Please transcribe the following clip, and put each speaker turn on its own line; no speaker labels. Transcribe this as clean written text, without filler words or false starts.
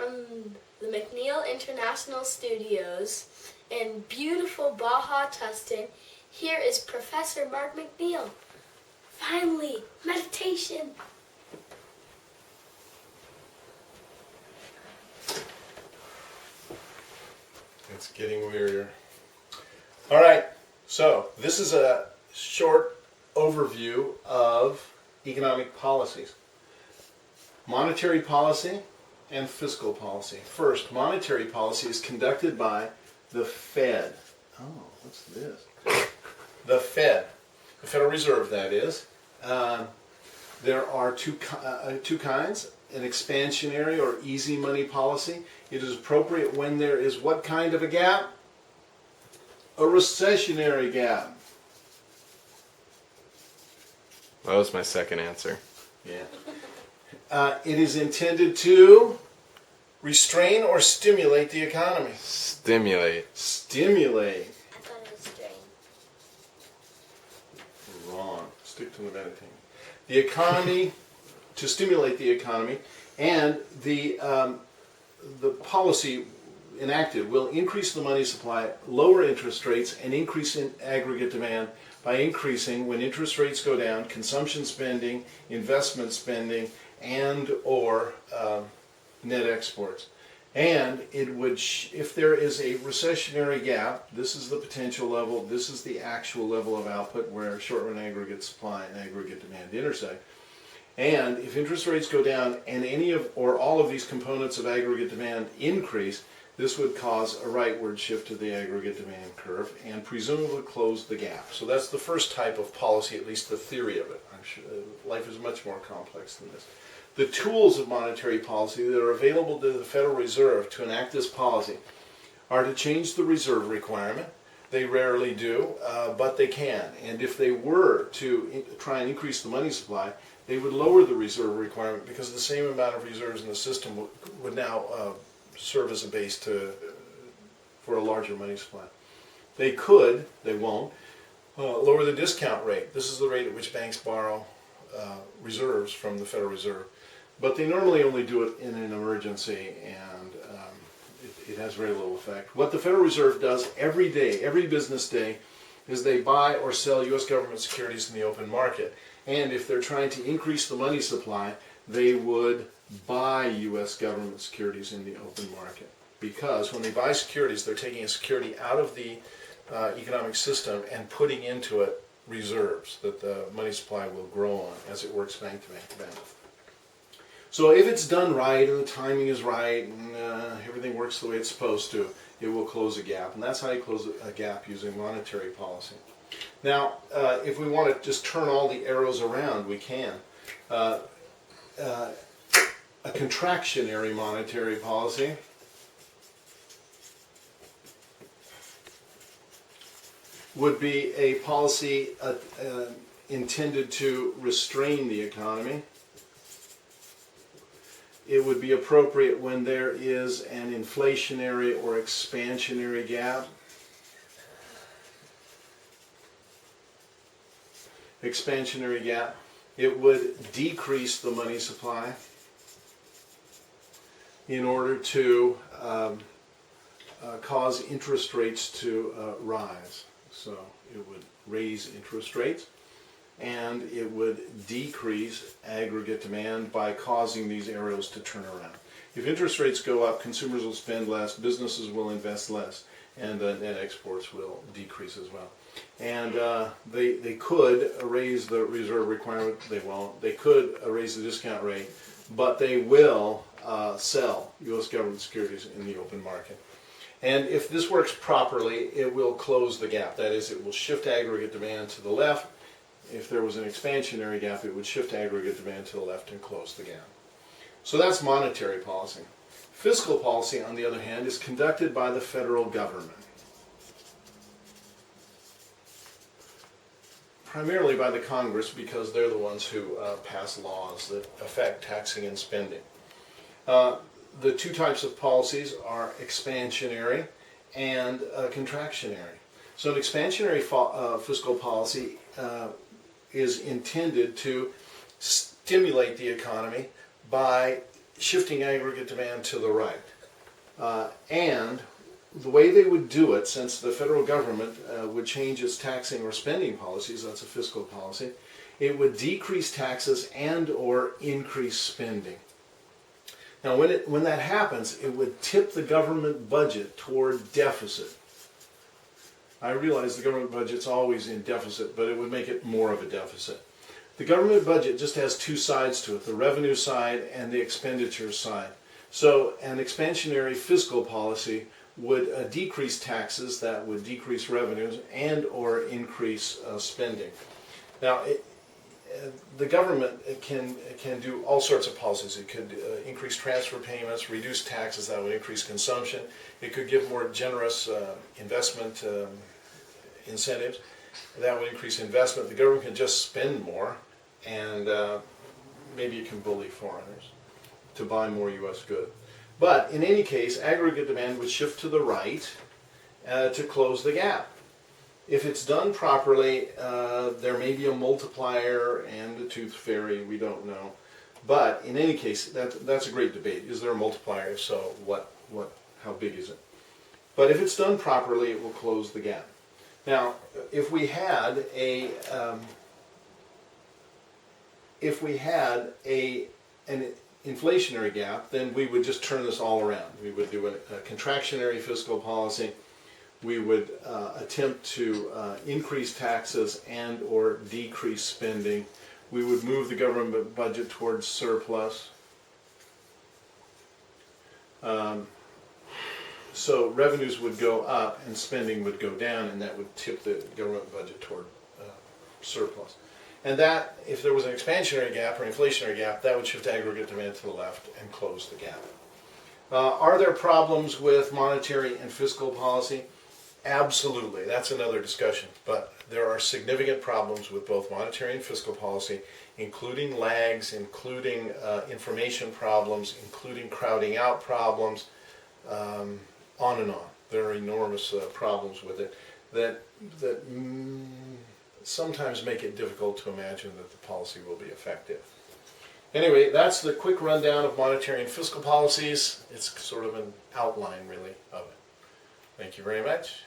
From the McNeil International Studios in beautiful Baja, Tustin, here is Professor Mark McNeil. Finally, meditation.
It's getting weirder. All right, so this is a short overview of economic policies. Monetary policy and fiscal policy. First, monetary policy is conducted by the Fed. Oh, what's this? The Fed, the Federal Reserve, that is. There are two kinds, an expansionary or easy money policy. It is appropriate when there is what kind of a gap? A recessionary gap.
That was my second answer.
Yeah. It is intended to restrain or stimulate the economy.
Stimulate.
Stimulate.
I thought it was strain.
Wrong. Stick to the meditating. The economy, to stimulate the economy, and the policy enacted will increase the money supply, lower interest rates, and increase in aggregate demand by increasing, when interest rates go down, consumption spending, investment spending, and or net exports. And it would, if there is a recessionary gap, this is the potential level, this is the actual level of output where short-run aggregate supply and aggregate demand intersect. And if interest rates go down and any of or all of these components of aggregate demand increase, this would cause a rightward shift to the aggregate demand curve and presumably close the gap. So that's the first type of policy, at least the theory of it. I'm sure life is much more complex than this. The tools of monetary policy that are available to the Federal Reserve to enact this policy are to change the reserve requirement. They rarely do, but they can. And if they were to try and increase the money supply, they would lower the reserve requirement because the same amount of reserves in the system would now serve as a base for a larger money supply. They could, they won't, lower the discount rate. This is the rate at which banks borrow reserves from the Federal Reserve. But they normally only do it in an emergency, and it has very little effect. What the Federal Reserve does every day, every business day, is they buy or sell U.S. government securities in the open market. And if they're trying to increase the money supply, they would buy U.S. government securities in the open market. Because when they buy securities, they're taking a security out of the economic system and putting into it reserves that the money supply will grow on as it works bank to bank to bank. So if it's done right and the timing is right and everything works the way it's supposed to, it will close a gap. And that's how you close a gap using monetary policy. Now, if we want to just turn all the arrows around, we can. A contractionary monetary policy would be a policy intended to restrain the economy. It would be appropriate when there is an inflationary or expansionary gap. Expansionary gap. It would decrease the money supply in order to cause interest rates to rise. So it would raise interest rates, and it would decrease aggregate demand by causing these arrows to turn around. If interest rates go up, consumers will spend less, businesses will invest less, and net exports will decrease as well. And they could raise the reserve requirement, they won't. They could raise the discount rate, but they will sell U.S. government securities in the open market. And if this works properly, it will close the gap. That is, it will shift aggregate demand to the left. If there was an expansionary gap, it would shift aggregate demand to the left and close the gap. So that's monetary policy. Fiscal policy, on the other hand, is conducted by the federal government. Primarily by the Congress, because they're the ones who pass laws that affect taxing and spending. The two types of policies are expansionary and contractionary. So an expansionary fiscal policy is intended to stimulate the economy by shifting aggregate demand to the right. And the way they would do it, since the federal government would change its taxing or spending policies, that's a fiscal policy, it would decrease taxes and or increase spending. Now when that happens, it would tip the government budget toward deficit. I realize the government budget's always in deficit, but it would make it more of a deficit. The government budget just has two sides to it, the revenue side and the expenditure side. So an expansionary fiscal policy would decrease taxes, that would decrease revenues, and or increase spending. Now, the government can do all sorts of policies. It could increase transfer payments, reduce taxes, that would increase consumption. It could give more generous investment incentives, that would increase investment. The government can just spend more, and maybe it can bully foreigners to buy more U.S. goods. But in any case, aggregate demand would shift to the right to close the gap. If it's done properly, there may be a multiplier and a tooth fairy, we don't know. But in any case, that's a great debate. Is there a multiplier? If so, how big is it? But if it's done properly, it will close the gap. Now, if we had an inflationary gap, then we would just turn this all around. We would do a contractionary fiscal policy. We would attempt to increase taxes and or decrease spending. We would move the government budget towards surplus. So revenues would go up and spending would go down, and that would tip the government budget toward surplus. And that, if there was an expansionary gap or inflationary gap, that would shift aggregate demand to the left and close the gap. Are there problems with monetary and fiscal policy? Absolutely, that's another discussion. But there are significant problems with both monetary and fiscal policy, including lags, including information problems, including crowding out problems, on and on. There are enormous problems with it that sometimes make it difficult to imagine that the policy will be effective. Anyway, that's the quick rundown of monetary and fiscal policies. It's sort of an outline, really, of it. Thank you very much.